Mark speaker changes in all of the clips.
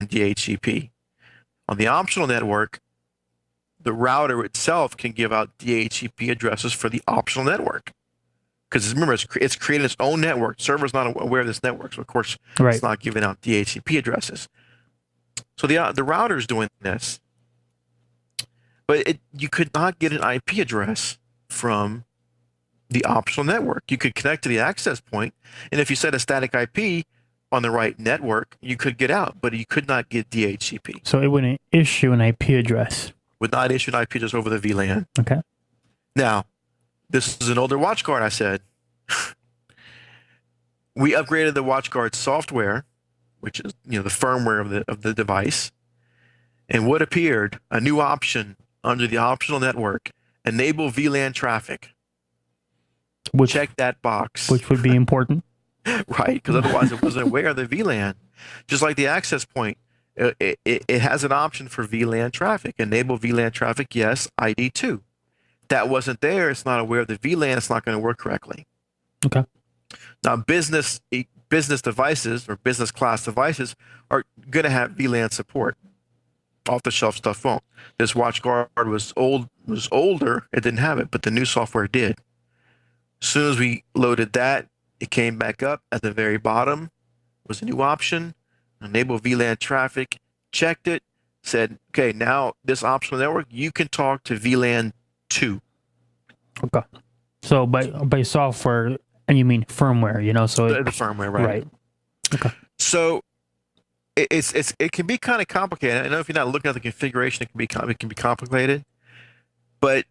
Speaker 1: DHCP. On the optional network, the router itself can give out DHCP addresses for the optional network. Because remember, it's creating its own network. Server's not aware of this network, so of course
Speaker 2: Right.
Speaker 1: it's not giving out DHCP addresses. So the router is doing this, but you could not get an IP address from the optional network. You could connect to the access point, and if you set a static IP on the right network, you could get out, but you could not get DHCP.
Speaker 2: So it wouldn't issue an IP address.
Speaker 1: Would not issue an IP address over the VLAN.
Speaker 2: Okay.
Speaker 1: Now, this is an older WatchGuard, I said. We upgraded the WatchGuard software, which is the firmware of the device, and what appeared, a new option under the optional network, enable VLAN traffic. Check that box.
Speaker 2: Which would be important.
Speaker 1: Right, because otherwise it wasn't aware of the VLAN. Just like the access point, it has an option for VLAN traffic. Enable VLAN traffic, yes, ID 2. That wasn't there. It's not aware of the VLAN. It's not going to work correctly.
Speaker 2: Okay.
Speaker 1: Now, business devices or business class devices are going to have VLAN support. Off-the-shelf stuff won't. This WatchGuard was older. It didn't have it, but the new software did. As soon as we loaded that, it came back up at the very bottom. Was a new option. Enable VLAN traffic. Checked it. Said, okay, now this optional network, you can talk to VLAN 2.
Speaker 2: Okay. So by software, and you mean firmware, so
Speaker 1: the firmware, right?
Speaker 2: Right. Okay.
Speaker 1: So it can be kind of complicated. I know if you're not looking at the configuration, it can be complicated. But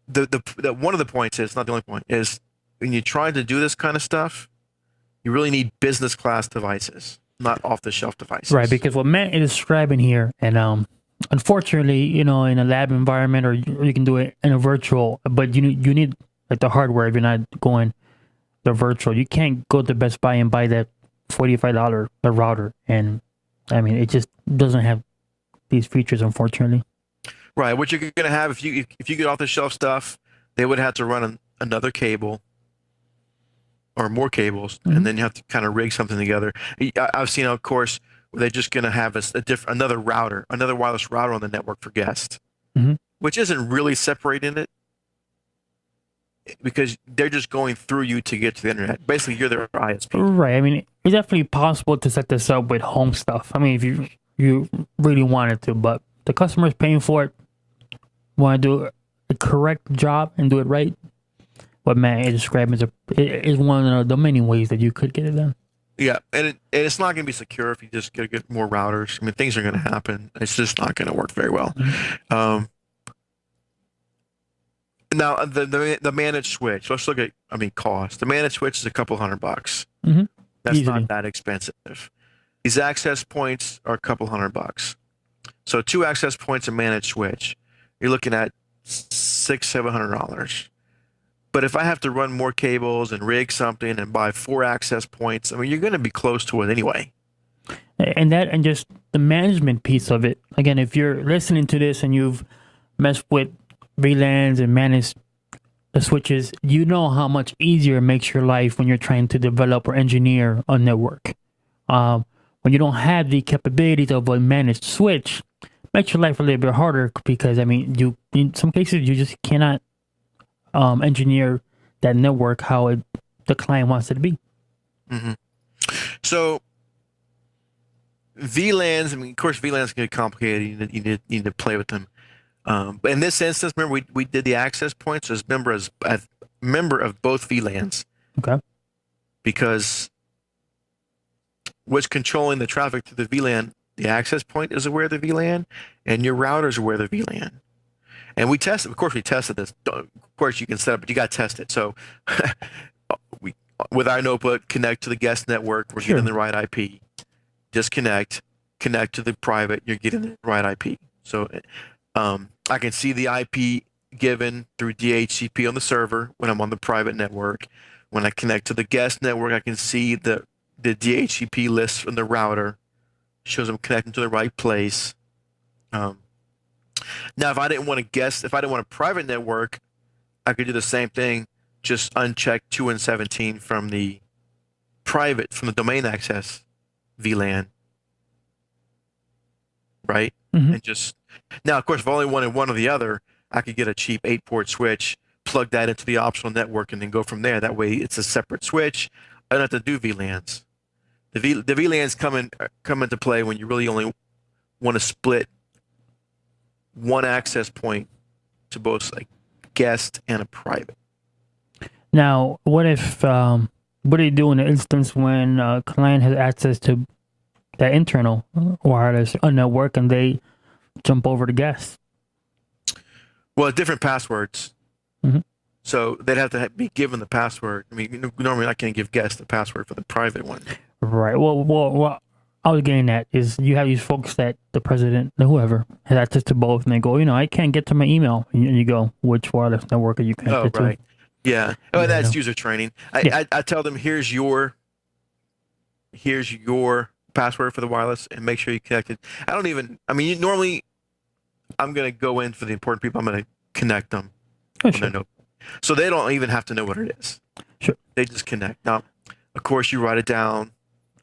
Speaker 1: the one of the points is, not the only point, is when you're trying to do this kind of stuff, you really need business class devices, not off the shelf devices.
Speaker 2: Right, because what Matt is describing here, and unfortunately, in a lab environment, or you can do it in a virtual, but you need like the hardware if you're not going the virtual. You can't go to Best Buy and buy that $45 router, and I mean it just doesn't have these features, unfortunately.
Speaker 1: Right. What you're going to have if you get off the shelf stuff, they would have to run another cable or more cables, and then you have to kind of rig something together. I've seen, of course, where they're just going to have another wireless router on the network for guests, which isn't really separating it, because they're just going through you to get to the internet. Basically, you're their ISP.
Speaker 2: Right. I mean, it's definitely possible to set this up with home stuff. I mean, if you really wanted to, but the customer's paying for it, want to do a correct job and do it right. What Matt is describing is one of the many ways that you could get it done.
Speaker 1: Yeah, and it's not going to be secure if you just get more routers. I mean, things are going to happen. It's just not going to work very well. Now, the managed switch. Let's look at, cost. The managed switch is a couple $100. That's
Speaker 2: Easily.
Speaker 1: not that expensive. These access points are a couple $100. So 2 access points, a managed switch, you're looking at $600-700. But if I have to run more cables and rig something and buy 4 access points, you're going to be close to it anyway.
Speaker 2: And just the management piece of it. Again, if you're listening to this and you've messed with VLANs and managed the switches, you know how much easier it makes your life when you're trying to develop or engineer a network. When you don't have the capabilities of a managed switch, it makes your life a little bit harder, because you in some cases you just cannot engineer that network how the client wants it to be.
Speaker 1: So VLANs, of course, VLANs can get complicated. You need to play with them. But in this instance, remember we did the access points as member of both VLANs.
Speaker 2: Okay.
Speaker 1: Because what's controlling the traffic to the VLAN, the access point is aware of the VLAN, and your router is aware of the VLAN. And we tested this. Of course, you can set up, but you got to test it. So with our notebook, connect to the guest network, we're getting the right IP. Disconnect, connect to the private, you're getting the right IP. So I can see the IP given through DHCP on the server when I'm on the private network. When I connect to the guest network, I can see the DHCP list from the router. Shows I'm connecting to the right place. Now, if I didn't want a private network, I could do the same thing, just uncheck 2 and 17 from the domain access VLAN, right?
Speaker 2: Mhm.
Speaker 1: And just now, of course, if I only wanted one or the other, I could get a cheap 8-port switch, plug that into the optional network, and then go from there. That way, it's a separate switch. I don't have to do VLANs. The VLANs come into play when you really only want to split one access point to both a guest and a private.
Speaker 2: Now, what do you do in the instance when a client has access to that internal wireless network and they jump over to guest?
Speaker 1: Well, different passwords.
Speaker 2: Mhm.
Speaker 1: So they'd have to be given the password. I mean, normally I can't give guests the password for the private one.
Speaker 2: Right. Well, I was getting at is you have these folks that the president, whoever, has access to both, and they go, I can't get to my email. And you go, which wireless network are you
Speaker 1: Oh,
Speaker 2: connected
Speaker 1: right. Yeah. Oh,
Speaker 2: Yeah,
Speaker 1: that's
Speaker 2: no.
Speaker 1: user training.
Speaker 2: Yeah.
Speaker 1: I tell them here's your password for the wireless, and make sure you connect it. I don't even. I mean, normally I'm gonna go in for the important people. I'm gonna connect them
Speaker 2: Oh,
Speaker 1: on
Speaker 2: sure.
Speaker 1: their note, so they don't even have to know what it is.
Speaker 2: Sure.
Speaker 1: They just connect. Now, of course, you write it down,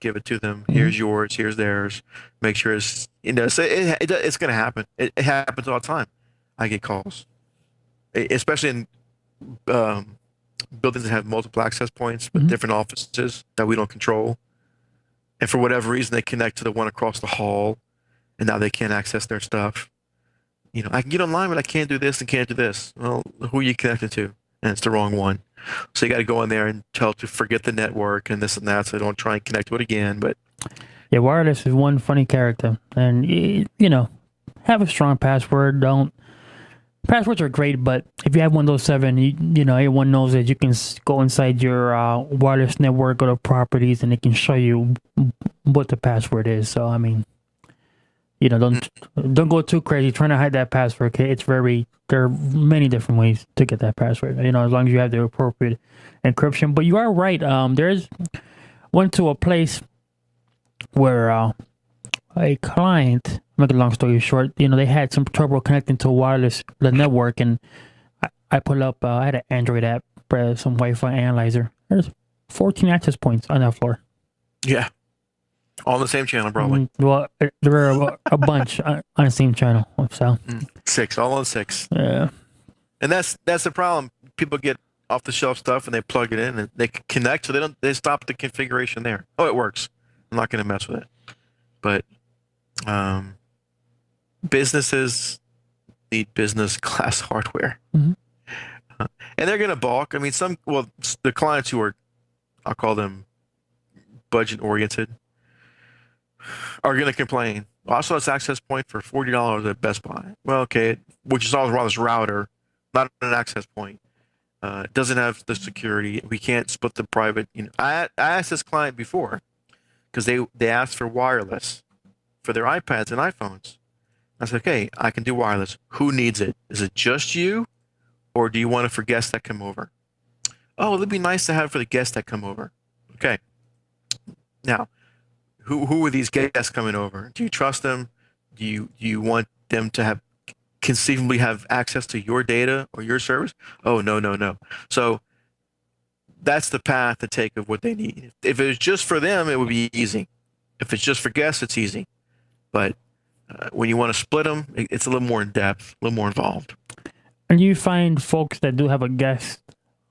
Speaker 1: give it to them.
Speaker 2: Mhm.
Speaker 1: Here's yours. Here's theirs. Make sure it's So it's gonna happen. It happens all the time. I get calls, especially in buildings that have multiple access points, but
Speaker 2: Mhm.
Speaker 1: different offices that we don't control. And for whatever reason, they connect to the one across the hall, and now they can't access their stuff. I can get online, but I can't do this and can't do this. Well, who are you connected to? And it's the wrong one. So you got to go in there and tell it to forget the network and this and that, so they don't try and connect to it again. But
Speaker 2: Yeah, wireless is one funny character, and have a strong password. Don't Passwords are great, but if you have Windows 7, everyone knows that you can go inside your wireless network, go to properties, and it can show you what the password is. So, I mean, don't go too crazy trying to hide that password. Okay, there are many different ways to get that password. As long as you have the appropriate encryption. But you are right. Went to a place where a client, make a long story short, they had some trouble connecting to the network, and I pull up, I had an Android app, some Wi-Fi analyzer. There's 14 access points on that floor.
Speaker 1: yeah, all on the same channel, probably.
Speaker 2: Well, there were a bunch on the same channel, so.
Speaker 1: 6, all on 6.
Speaker 2: Yeah.
Speaker 1: And that's the problem. People get off the shelf stuff and they plug it in and they connect, so they stop the configuration there. Oh, it works. I'm not going to mess with it. But businesses need business class hardware.
Speaker 2: Mm-hmm.
Speaker 1: And they're going to balk. I mean, the clients who are, I'll call them budget oriented, are going to complain. I saw this access point for $40 at Best Buy. Well, okay, which is all around this router, not an access point. It doesn't have the security. We can't split the private. I asked this client before because they asked for wireless for their iPads and iPhones. I said, okay, I can do wireless. Who needs it? Is it just you, or do you want it for guests that come over? Oh, it'd be nice to have for the guests that come over. Okay. Now, who are these guests coming over? Do you trust them? Do you want them to conceivably have access to your data or your service? Oh, no. So that's the path to take of what they need. If it was just for them, it would be easy. If it's just for guests, it's easy. But when you want to split them, it's a little more in depth, a little more involved.
Speaker 2: And you find folks that do have a guest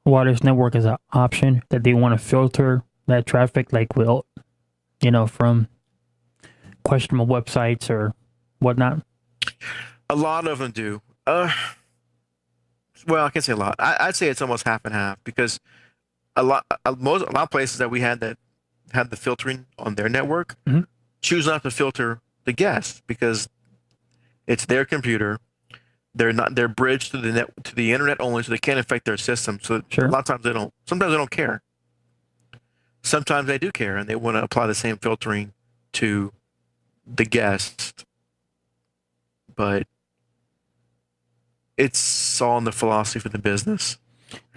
Speaker 2: wireless network as an option that they want to filter that traffic, like from questionable websites or whatnot?
Speaker 1: A lot of them do. Well, I can't say a lot. I'd say it's almost half and half, because a lot of places that we had that had the filtering on their network choose not to filter the guests because it's their computer. They're bridged to the internet only, so they can't affect their system. So
Speaker 2: Sure.
Speaker 1: A lot of times they don't. Sometimes they don't care. Sometimes they do care, and they want to apply the same filtering to the guest. But it's all in the philosophy for the business.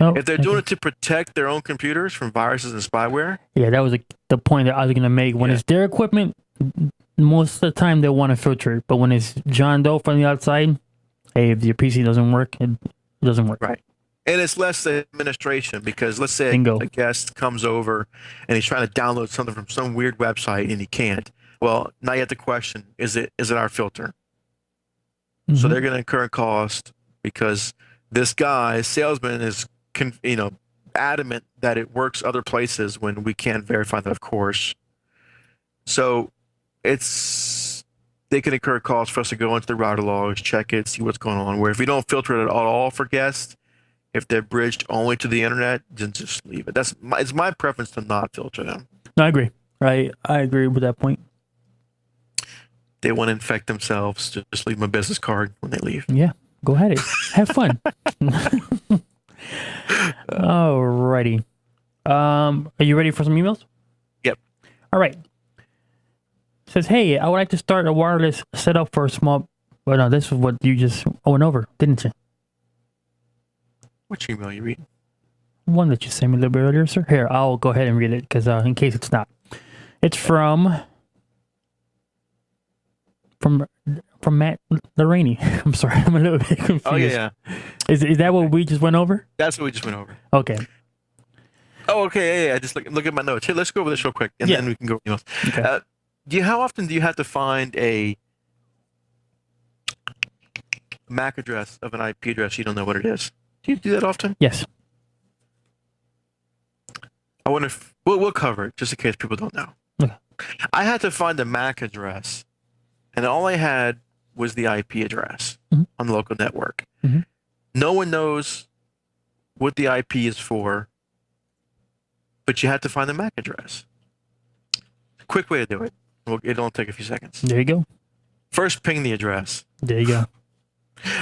Speaker 2: Oh,
Speaker 1: If they're doing it to protect their own computers from viruses and spyware,
Speaker 2: yeah, that was the point that I was going to make. When it's their equipment, most of the time they want to filter it. But when it's John Doe from the outside, hey, if your PC doesn't work, it doesn't work.
Speaker 1: right. And it's less administration, because let's say
Speaker 2: Bingo.
Speaker 1: a guest comes over and he's trying to download something from some weird website and he can't. Well, now you have to question, is it our filter? So
Speaker 2: Mhm.
Speaker 1: they're going to incur a cost because this guy, salesman, is adamant that it works other places when we can't verify that, of course. So it's they can incur costs for us to go into the router logs, check it, see what's going on. Where if we don't filter it at all for guests, if they're bridged only to the internet, then just leave it. It's my preference to not filter them.
Speaker 2: No, I agree. I agree with that point.
Speaker 1: They want to infect themselves, just leave them a business card when they leave.
Speaker 2: Yeah, go ahead. Have fun. Alrighty. Are you ready for some emails?
Speaker 1: Yep.
Speaker 2: All right. Says, hey, I would like to start a wireless setup for a small. Well, no, this is what you just went over, didn't you?
Speaker 1: Which email you reading?
Speaker 2: One that you sent me a little bit earlier, sir. Here, I'll go ahead and read it because in case it's not, it's from Matt Lorraine. I'm sorry, I'm a little bit confused.
Speaker 1: Oh yeah.
Speaker 2: Is that what we just went over?
Speaker 1: That's what we just went over.
Speaker 2: Okay.
Speaker 1: Oh, okay. Yeah. Just look at my notes. Here, let's go over this real quick, and then we can go emails.
Speaker 2: Okay.
Speaker 1: How often do you have to find a MAC address of an IP address you don't know what it is? Do you do that often?
Speaker 2: Yes.
Speaker 1: I wonder if we'll cover it just in case people don't know.
Speaker 2: Okay.
Speaker 1: I had to find a MAC address, and all I had was the IP address on the local network.
Speaker 2: Mm-hmm.
Speaker 1: No one knows what the IP is for, but you had to find the MAC address. Quick way to do it. It'll take a few seconds.
Speaker 2: There you go.
Speaker 1: First, ping the address.
Speaker 2: There you go.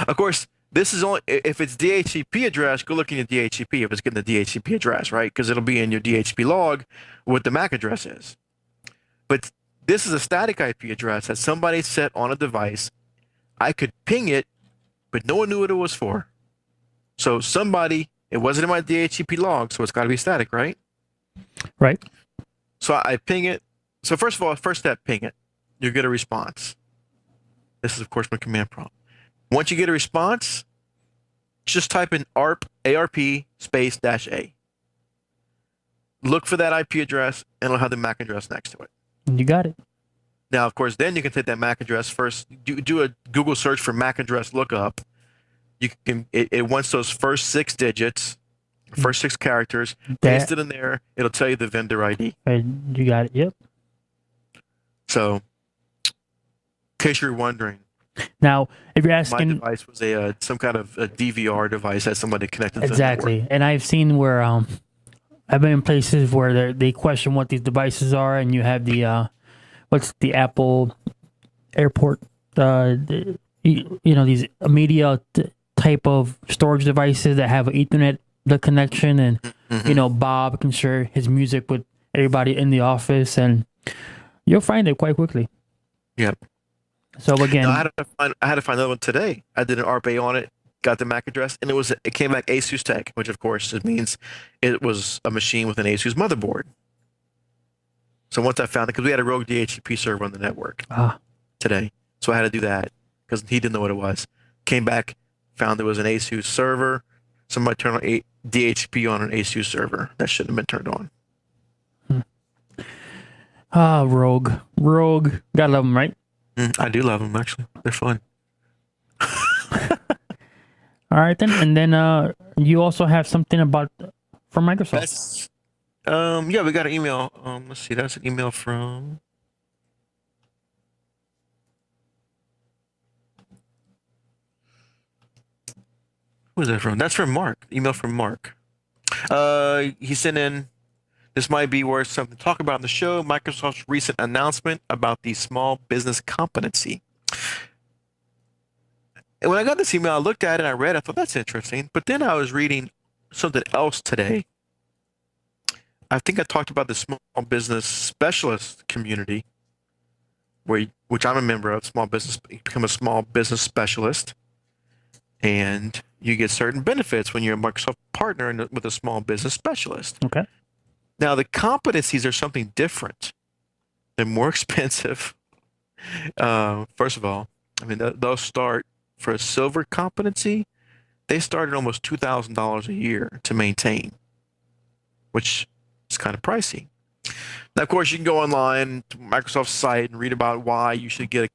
Speaker 1: Of course, this is only if it's DHCP address. Go look in your DHCP if it's getting the DHCP address, right? Because it'll be in your DHCP log what the MAC address is. But this is a static IP address that somebody set on a device. I could ping it, but no one knew what it was for. So it wasn't in my DHCP log, so it's got to be static, right?
Speaker 2: Right.
Speaker 1: So I ping it. So first of all, first step, ping it. You get a response. This is, of course, my command prompt. Once you get a response, just type in ARP space -A. Look for that IP address, and it'll have the MAC address next to it.
Speaker 2: You got it.
Speaker 1: Now, of course, then you can take that MAC address first. Do a Google search for MAC address lookup. It wants those first 6 digits, first 6 characters. Paste it in there. It'll tell you the vendor ID.
Speaker 2: You got it. Yep.
Speaker 1: So, in case you're wondering,
Speaker 2: now if you're asking,
Speaker 1: my device was some kind of a DVR device that somebody connected to.
Speaker 2: Exactly, and I've seen where I've been in places where they question what these devices are, and you have the what's the Apple Airport, these media type of storage devices that have an Ethernet connection, and Bob can share his music with everybody in the office, and you'll find it quite quickly.
Speaker 1: Yep.
Speaker 2: So again,
Speaker 1: no, I had to find another one today. I did an ARPA on it, got the MAC address, and it came back ASUS Tech, which of course it means it was a machine with an ASUS motherboard. So once I found it, because we had a rogue DHCP server on the network today, so I had to do that because he didn't know what it was. Came back, found it was an ASUS server. Somebody turned on DHCP on an ASUS server that shouldn't have been turned on.
Speaker 2: Rogue, gotta love them, right?
Speaker 1: I do love them, actually. They're fun.
Speaker 2: All right, then. And then you also have something from Microsoft.
Speaker 1: Yeah, we got an email. Let's see. That's an email from... Who is that from? That's from Mark. Email from Mark. He sent in... This might be worth something to talk about in the show. Microsoft's recent announcement about the small business competency. And when I got this email, I looked at it, I read it, I thought that's interesting. But then I was reading something else today. I think I talked about the small business specialist community, which I'm a member of. Small business, you become a small business specialist, and you get certain benefits when you're a Microsoft partner with a small business specialist.
Speaker 2: Okay.
Speaker 1: Now, the competencies are something different. They're more expensive. First of all, I mean, they'll start for a silver competency. They start at almost $2,000 a year to maintain, which is kind of pricey. Now, of course, you can go online to Microsoft's site and read about why you should get a